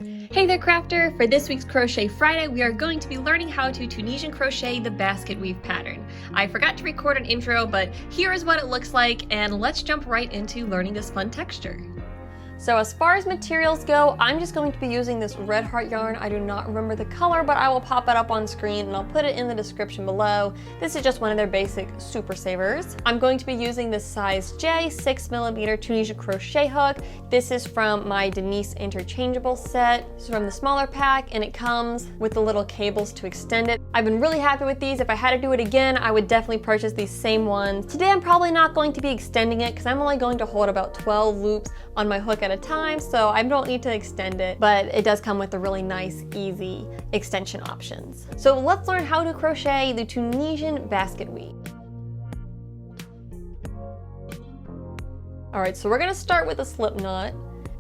Hey there crafter! For this week's Crochet Friday, we are going to be learning how to Tunisian crochet the basket weave pattern. I forgot to record an intro, but here is what it looks like, and let's jump right into learning this fun texture. So as far as materials go, I'm just going to be using this red heart yarn. I do not remember the color, but I will pop it up on screen and I'll put it in the description below. This is just one of their basic super savers. I'm going to be using this size J 6mm Tunisian crochet hook. This is from my Denise interchangeable set. This is from the smaller pack and it comes with the little cables to extend it. I've been really happy with these. If I had to do it again, I would definitely purchase these same ones. Today I'm probably not going to be extending it because I'm only going to hold about 12 loops on my hook at a time, so I don't need to extend it, but it does come with the really nice, easy extension options. So let's learn how to crochet the Tunisian basket weave. All right, so we're gonna start with a slip knot,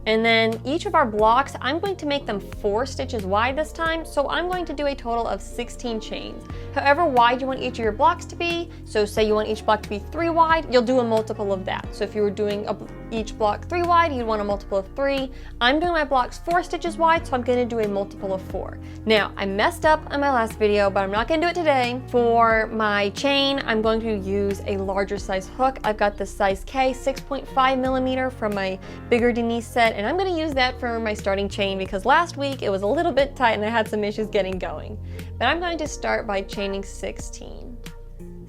and then each of our blocks, I'm going to make them 4 stitches wide this time, so I'm going to do a total of 16 chains. However wide you want each of your blocks to be, so say you want each block to be 3 wide, you'll do a multiple of that. So if you were doing each block 3 wide, you'd want a multiple of 3. I'm doing my blocks 4 stitches wide, so I'm gonna do a multiple of 4. Now, I messed up on my last video, but I'm not gonna do it today. For my chain, I'm going to use a larger size hook. I've got this size K, 6.5mm from my bigger Denise set, and I'm gonna use that for my starting chain because last week it was a little bit tight and I had some issues getting going. But I'm going to start by chaining 16.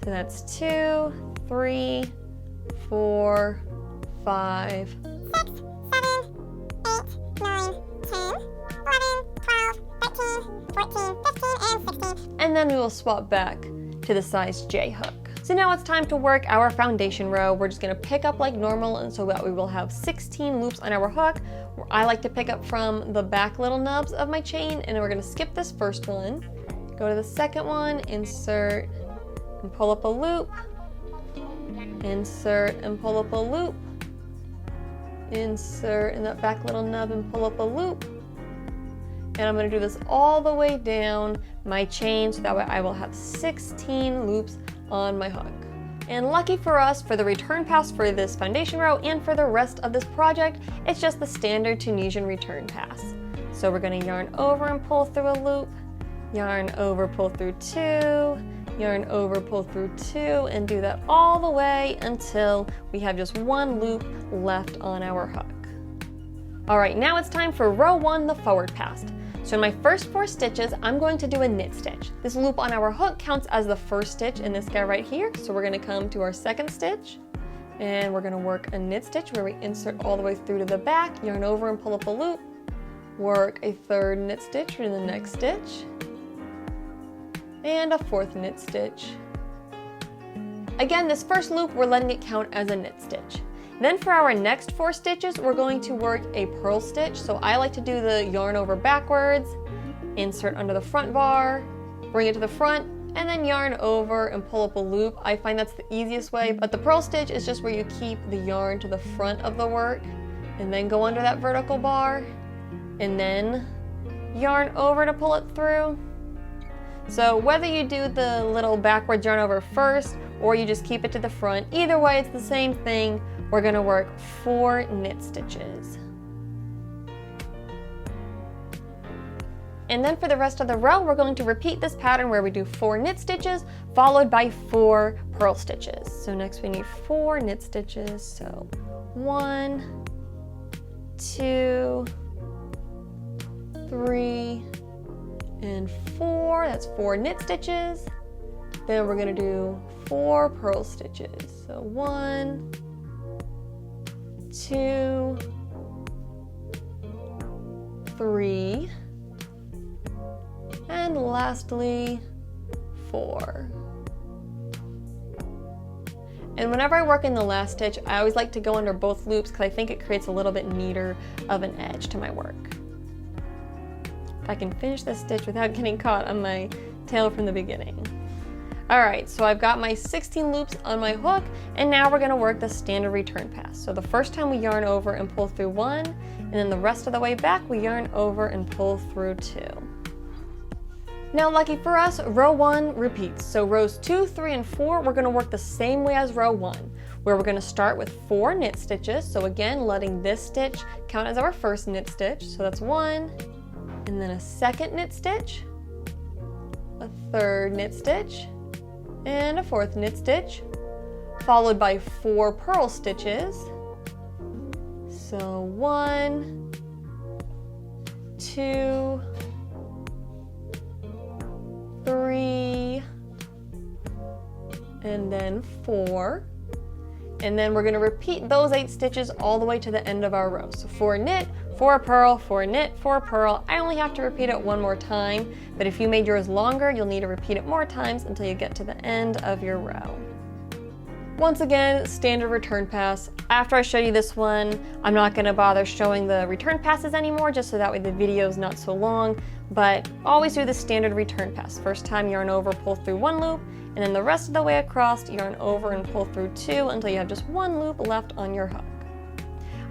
So that's 2, 3, 4, 5, 6, 7, 8, 9, 10, 11, 12, 13, 14, 15, and 16. And then we will swap back to the size J hook. So now it's time to work our foundation row. We're just gonna pick up like normal, and so that we will have 16 loops on our hook. I like to pick up from the back little nubs of my chain, and then we're gonna skip this first one, go to the second one, insert and pull up a loop, insert and pull up a loop, insert in that back little nub and pull up a loop. And I'm gonna do this all the way down my chain so that way I will have 16 loops on my hook. And lucky for us, for the return pass for this foundation row and for the rest of this project, it's just the standard Tunisian return pass. So we're gonna yarn over and pull through a loop, yarn over, pull through 2, yarn over, pull through 2, and do that all the way until we have just 1 loop left on our hook. All right, now it's time for row 1, the forward pass. So in my first 4 stitches, I'm going to do a knit stitch. This loop on our hook counts as the first stitch in this guy right here. So we're gonna come to our second stitch and we're gonna work a knit stitch where we insert all the way through to the back, yarn over and pull up a loop, work a 3rd knit stitch in the next stitch, and a 4th knit stitch. Again, this first loop, we're letting it count as a knit stitch. Then for our next 4 stitches, we're going to work a purl stitch. So I like to do the yarn over backwards, insert under the front bar, bring it to the front, and then yarn over and pull up a loop. I find that's the easiest way, but the purl stitch is just where you keep the yarn to the front of the work and then go under that vertical bar and then yarn over to pull it through. So whether you do the little backwards yarn over first or you just keep it to the front, either way it's the same thing. We're gonna work 4 knit stitches. And then for the rest of the row, we're going to repeat this pattern where we do 4 knit stitches followed by 4 purl stitches. So next we need 4 knit stitches. So 1, 2, 3, and 4. That's 4 knit stitches. Then we're gonna do 4 purl stitches. So 1, 2, 3, and lastly 4. And whenever I work in the last stitch, I always like to go under both loops because I think it creates a little bit neater of an edge to my work. If I can finish this stitch without getting caught on my tail from the beginning. All right, so I've got my 16 loops on my hook, and now we're gonna work the standard return pass. So the first time we yarn over and pull through 1, and then the rest of the way back, we yarn over and pull through 2. Now lucky for us, row 1 repeats. So rows 2, 3, and 4, we're gonna work the same way as row 1, where we're gonna start with 4 knit stitches. So again, letting this stitch count as our first knit stitch. So that's 1, and then a second knit stitch, a third knit stitch, and a fourth knit stitch, followed by 4 purl stitches. So 1, 2, 3, and then 4. And then we're going to repeat those 8 stitches all the way to the end of our row. So 4 knit, 4 purl, 4 knit, 4 purl. I only have to repeat it one more time, but if you made yours longer, you'll need to repeat it more times until you get to the end of your row. Once again, standard return pass. After I show you this one, I'm not going to bother showing the return passes anymore, just so that way the video is not so long, but always do the standard return pass. First time, yarn over, pull through 1 loop, and then the rest of the way across, yarn over and pull through 2 until you have just 1 loop left on your hook.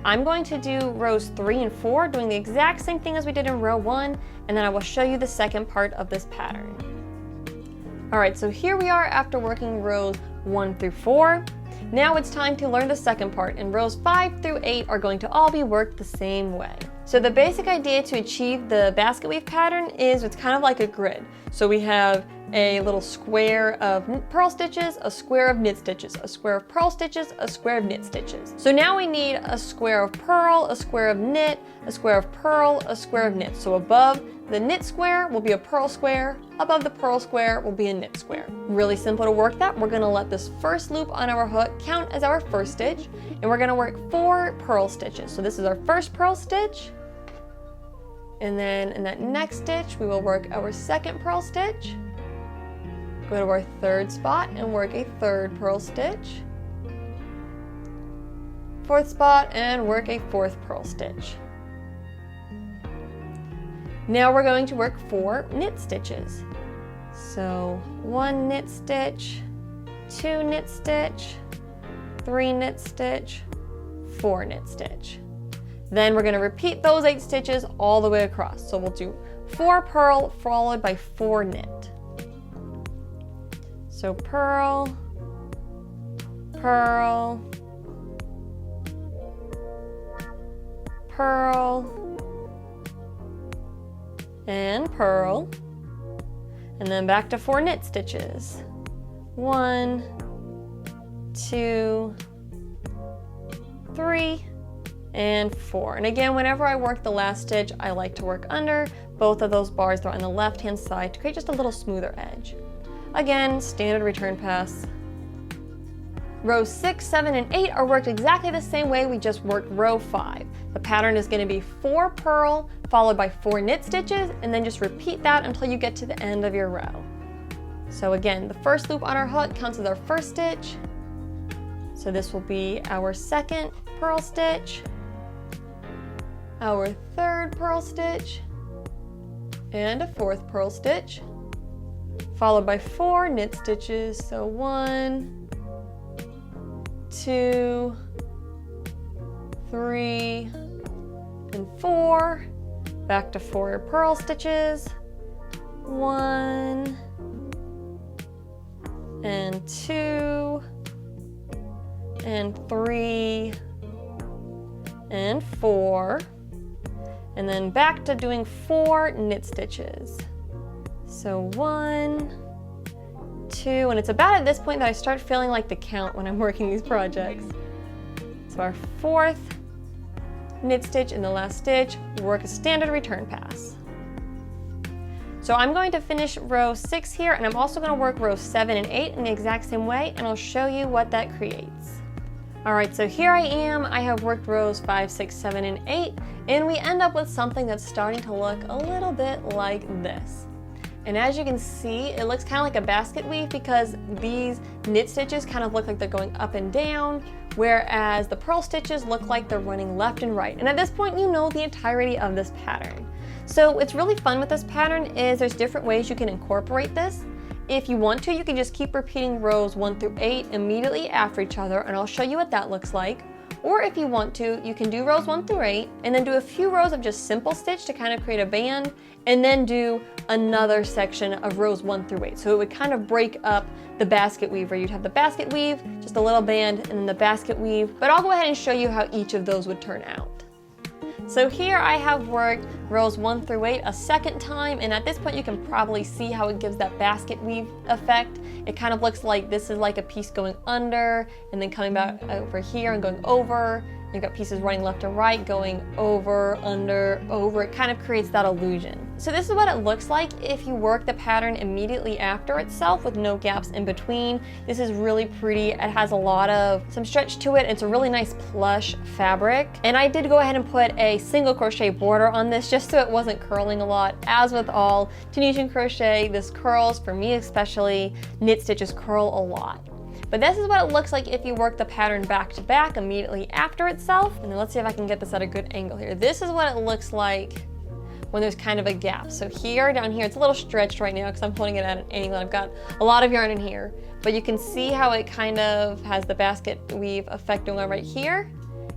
I'm going to do rows 3 and 4, doing the exact same thing as we did in row 1, and then I will show you the second part of this pattern. Alright, so here we are after working rows 1 through 4. Now it's time to learn the second part, and rows 5 through 8 are going to all be worked the same way. So the basic idea to achieve the basket weave pattern is it's kind of like a grid. So we have a little square of purl stitches, a square of knit stitches, a square of purl stitches, a square of knit stitches. So now we need a square of purl, a square of knit, a square of purl, a square of knit. So above the knit square will be a purl square, above the purl square will be a knit square. Really simple to work that. We're going to let this first loop on our hook count as our first stitch, and we're going to work 4 purl stitches. So this is our first purl stitch, and then in that next stitch we will work our second purl stitch, go to our third spot and work a third purl stitch, fourth spot and work a fourth purl stitch. Now we're going to work 4 knit stitches. So 1 knit stitch, 2 knit stitch, 3 knit stitch, 4 knit stitch. Then we're going to repeat those 8 stitches all the way across. So we'll do 4 purl followed by 4 knit. So purl, purl, purl, and purl, and then back to 4 knit stitches. 1, 2, 3, and 4. And again, whenever I work the last stitch, I like to work under both of those bars that are on the left hand side to create just a little smoother edge. Again, standard return pass. Rows 6, 7, and 8 are worked exactly the same way we just worked row 5. The pattern is going to be 4 purl followed by 4 knit stitches, and then just repeat that until you get to the end of your row. So again, the first loop on our hook counts as our first stitch. So this will be our second purl stitch, our third purl stitch, and a fourth purl stitch, followed by 4 knit stitches. So 1, 2, 3, and 4, back to 4 purl stitches, 1, and 2, and 3, and 4, and then back to doing 4 knit stitches. So 1, 2, and it's about at this point that I start feeling like the count when I'm working these projects. So our 4th knit stitch in the last stitch, we'll work a standard return pass. So I'm going to finish row 6 here, and I'm also going to work rows 7 and 8 in the exact same way, and I'll show you what that creates. Alright, so here I am. I have worked rows 5, 6, 7, and 8, and we end up with something that's starting to look a little bit like this. And as you can see, it looks kind of like a basket weave because these knit stitches kind of look like they're going up and down, whereas the purl stitches look like they're running left and right. And at this point, you know the entirety of this pattern. So what's really fun with this pattern is there's different ways you can incorporate this. If you want to, you can just keep repeating rows 1 through 8 immediately after each other, and I'll show you what that looks like. Or if you want to, you can do rows 1 through 8 and then do a few rows of just simple stitch to kind of create a band, and then do another section of rows 1 through 8. So it would kind of break up the basket weave, where you'd have the basket weave, just a little band, and then the basket weave. But I'll go ahead and show you how each of those would turn out. So here I have worked rows 1 through 8 a second time, and at this point you can probably see how it gives that basket weave effect. It kind of looks like this is like a piece going under and then coming back over here and going over. You've got pieces running left and right, going over, under, over. It kind of creates that illusion. So this is what it looks like if you work the pattern immediately after itself with no gaps in between. This is really pretty. It has a lot of some stretch to it. It's a really nice plush fabric. And I did go ahead and put a single crochet border on this just so it wasn't curling a lot. As with all Tunisian crochet, this curls, for me especially, knit stitches curl a lot. But this is what it looks like if you work the pattern back to back immediately after itself. And then let's see if I can get this at a good angle here. This is what it looks like when there's kind of a gap. So here, down here, it's a little stretched right now because I'm holding it at an angle. I've got a lot of yarn in here, but you can see how it kind of has the basket weave effect going on right here.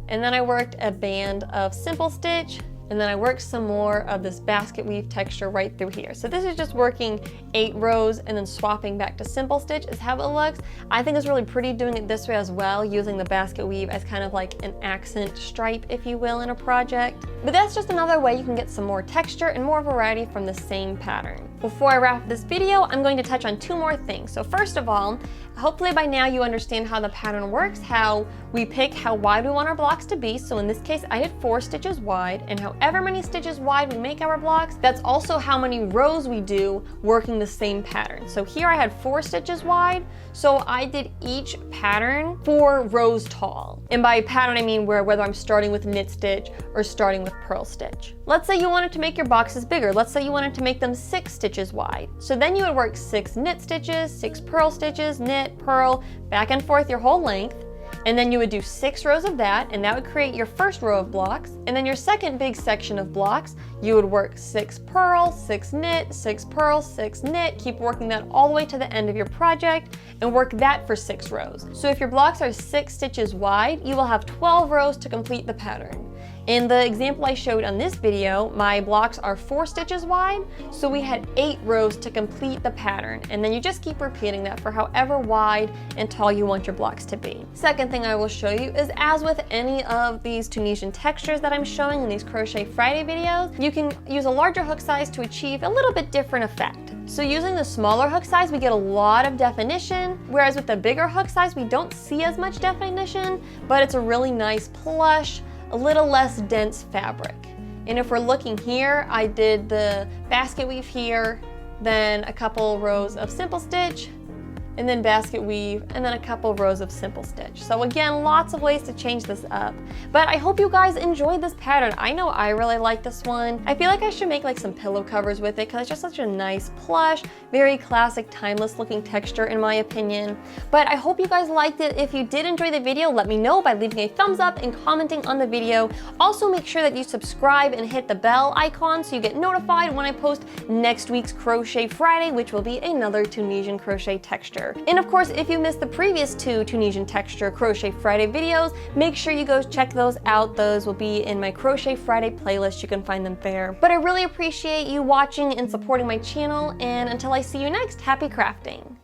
And then I worked a band of simple stitch, and then I worked some more of this basket weave texture right through here. So this is just working 8 rows and then swapping back to simple stitch is how it looks. I think it's really pretty doing it this way as well, using the basket weave as kind of like an accent stripe, if you will, in a project. But that's just another way you can get some more texture and more variety from the same pattern. Before I wrap this video, I'm going to touch on 2 more things. So first of all, hopefully by now you understand how the pattern works, how we pick how wide we want our blocks to be. So in this case, I did 4 stitches wide, and however many stitches wide we make our blocks, that's also how many rows we do working the same pattern. So here I had 4 stitches wide, so I did each pattern 4 rows tall. And by pattern, I mean whether I'm starting with knit stitch or starting with purl stitch. Let's say you wanted to make your boxes bigger. Let's say you wanted to make them 6 stitches wide. So then you would work 6 knit stitches, 6 purl stitches, knit, purl, back and forth your whole length. And then you would do 6 rows of that, and that would create your first row of blocks. And then your second big section of blocks, you would work 6 purl, 6 knit, 6 purl, 6 knit, keep working that all the way to the end of your project, and work that for 6 rows. So if your blocks are 6 stitches wide, you will have 12 rows to complete the pattern. In the example I showed on this video, my blocks are 4 stitches wide, so we had 8 rows to complete the pattern, and then you just keep repeating that for however wide and tall you want your blocks to be. Second thing I will show you is, as with any of these Tunisian textures that I'm showing in these Crochet Friday videos, you can use a larger hook size to achieve a little bit different effect. So using the smaller hook size, we get a lot of definition, whereas with the bigger hook size, we don't see as much definition, but it's a really nice plush, a little less dense fabric. And if we're looking here, I did the basket weave here, then a couple rows of simple stitch, and then basket weave, and then a couple rows of simple stitch. So again, lots of ways to change this up. But I hope you guys enjoyed this pattern. I know I really like this one. I feel like I should make like some pillow covers with it because it's just such a nice plush, very classic, timeless looking texture in my opinion. But I hope you guys liked it. If you did enjoy the video, let me know by leaving a thumbs up and commenting on the video. Also make sure that you subscribe and hit the bell icon so you get notified when I post next week's Crochet Friday, which will be another Tunisian crochet texture. And of course, if you missed the previous 2 Tunisian texture Crochet Friday videos, make sure you go check those out. Those will be in my Crochet Friday playlist. You can find them there. But I really appreciate you watching and supporting my channel, and until I see you next, happy crafting!